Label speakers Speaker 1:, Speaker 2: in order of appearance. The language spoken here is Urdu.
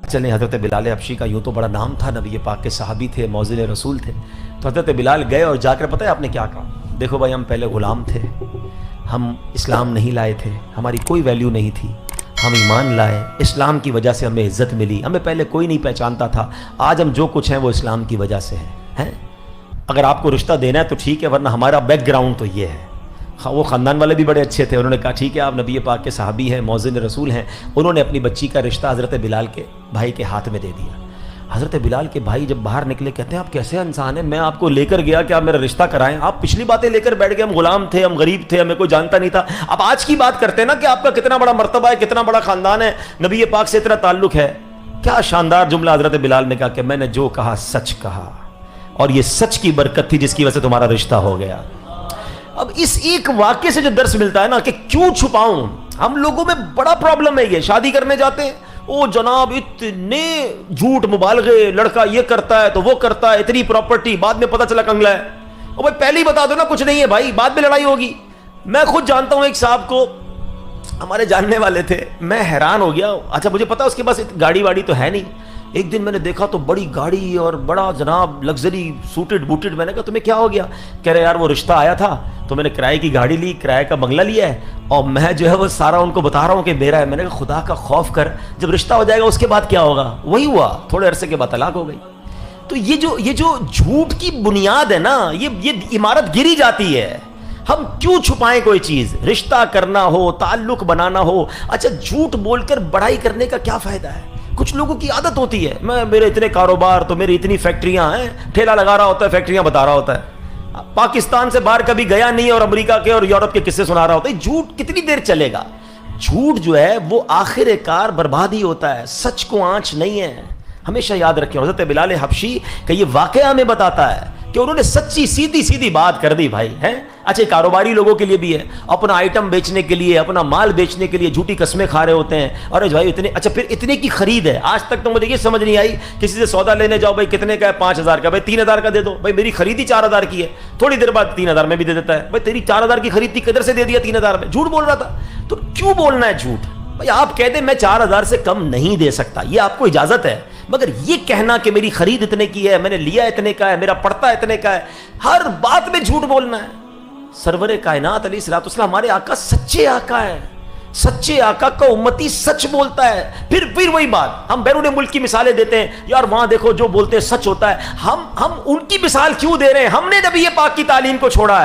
Speaker 1: چلیں حضرت بلال حبشی کا یوں تو بڑا نام تھا، نبی پاک کے صحابی تھے، موزن رسول تھے. تو حضرت بلال گئے اور جا کر پتہ ہے آپ نے کیا کہا؟ دیکھو بھائی، ہم پہلے غلام تھے، ہم اسلام نہیں لائے تھے، ہماری کوئی ویلیو نہیں تھی، ہم ایمان لائے، اسلام کی وجہ سے ہمیں عزت ملی، ہمیں پہلے کوئی نہیں پہچانتا تھا، آج ہم جو کچھ ہیں وہ اسلام کی وجہ سے ہیں. اگر آپ کو رشتہ دینا ہے تو ٹھیک ہے، ورنہ ہمارا بیک گراؤنڈ تو یہ ہے. وہ خاندان والے بھی بڑے اچھے تھے، انہوں نے کہا ٹھیک ہے آپ نبی پاک کے صحابی ہیں، موزن رسول ہیں. انہوں نے اپنی بچی کا رشتہ حضرت بلال کے بھائی کے ہاتھ میں دے دیا. حضرت بلال کے بھائی جب باہر نکلے کہتے ہیں آپ کیسے انسان ہیں، میں آپ کو لے کر گیا کہ آپ میرا رشتہ کرائیں، آپ پچھلی باتیں لے کر بیٹھ گئے، ہم غلام تھے، ہم غریب تھے، ہمیں کوئی جانتا نہیں تھا. اب آج کی بات کرتے ہیں نا کہ آپ کا کتنا بڑا مرتبہ ہے، کتنا بڑا خاندان ہے، نبی پاک سے اتنا تعلق ہے. کیا شاندار جملہ حضرت بلال نے کہا کہ میں نے جو کہا سچ کہا، اور یہ سچ کی برکت تھی جس کی وجہ سے تمہارا رشتہ ہو گیا. اب اس ایک واقعے سے جو درس ملتا ہے نا کہ کیوں چھپاؤں. ہم لوگوں میں بڑا پرابلم ہے یہ، شادی کرنے جاتے ہیں، او جناب اتنے جھوٹ مبالغے، لڑکا یہ کرتا ہے تو وہ کرتا ہے، اتنی پراپرٹی، بعد میں پتہ چلا کنگلا ہے. او بھائی پہلے ہی بتا دو نا کچھ نہیں ہے بھائی، بعد میں لڑائی ہوگی. میں خود جانتا ہوں ایک صاحب کو، ہمارے جاننے والے تھے، میں حیران ہو گیا. اچھا مجھے پتا اس کے پاس گاڑی واڑی تو ہے نہیں. ایک دن میں نے دیکھا تو بڑی گاڑی اور بڑا جناب لگژری سوٹڈ بوٹڈ. میں نے کہا تمہیں کیا ہو گیا؟ کہہ رہے یار وہ رشتہ آیا تھا تو میں نے کرائے کی گاڑی لی، کرائے کا بنگلہ لیا ہے، اور میں جو ہے وہ سارا ان کو بتا رہا ہوں کہ میرا ہے. میں نے کہا خدا کا خوف کر، جب رشتہ ہو جائے گا اس کے بعد کیا ہوگا؟ وہی ہوا، تھوڑے عرصے کے بعد طلاق ہو گئی. تو یہ جو جھوٹ کی بنیاد ہے نا، یہ عمارت گری جاتی ہے. ہم کیوں چھپائیں کوئی چیز؟ رشتہ کرنا ہو، تعلق بنانا ہو، اچھا جھوٹ بول کر بڑائی کرنے کا کیا فائدہ ہے؟ کچھ لوگوں کی عادت ہوتی ہے، میرے اتنے کاروبار تو میری اتنی فیکٹریاں ہیں، ٹھیلا لگا رہا ہوتا ہے، فیکٹریاں بتا رہا ہوتا ہے، پاکستان سے باہر کبھی گیا نہیں اور امریکہ کے اور یورپ کے قصے سنا رہا ہوتا ہے. جھوٹ کتنی دیر چلے گا؟ جھوٹ جو ہے وہ آخر کار برباد ہی ہوتا ہے، سچ کو آنچ نہیں ہے. ہمیشہ یاد رکھیں، حضرت بلال حبشی کا یہ واقعہ ہمیں بتاتا ہے کہ انہوں نے سچی سیدھی بات کر دی بھائی ہیں. اچھا کاروباری لوگوں کے لیے بھی ہے، اپنا آئٹم بیچنے کے لیے، اپنا مال بیچنے کے لیے جھوٹی قسمیں کھا رہے ہوتے ہیں. ارے بھائی اتنے، اچھا پھر اتنے کی خرید ہے. آج تک تو مجھے یہ سمجھ نہیں آئی، کسی سے سودا لینے جاؤ بھائی کتنے کا ہے، 5000 کا، بھائی 3000 کا دے دو. بھائی میری خرید ہی 4000 کی ہے، تھوڑی دیر بعد 3000 میں بھی دے دیتا ہے. بھائی تیری 4000 کی خرید تھی، کدھر سے دے دیا 3000 میں؟ جھوٹ بول رہا تھا. تو کیوں بولنا ہے جھوٹ؟ بھائی آپ کہہ دیں میں 4000 سے کم نہیں دے سکتا، یہ آپ کو اجازت ہے، مگر یہ کہنا کہ میری خرید اتنے کی ہے، میں نے لیا اتنے کا ہے، میرا پڑتا اتنے کا ہے، ہر بات میں جھوٹ بولنا ہے. سرور کائنات علیہ الصلوۃ والسلام ہمارے آقا سچے آقا ہے، سچے آقا کا امتی سچ بولتا ہے. پھر وہی بات، ہم بیرون ملک کی مثالیں دیتے ہیں، یار وہاں دیکھو جو بولتے ہیں سچ ہوتا ہے. ہم ان کی مثال کیوں دے رہے ہیں؟ ہم نے نبی پاک کی تعلیم کو چھوڑا ہے.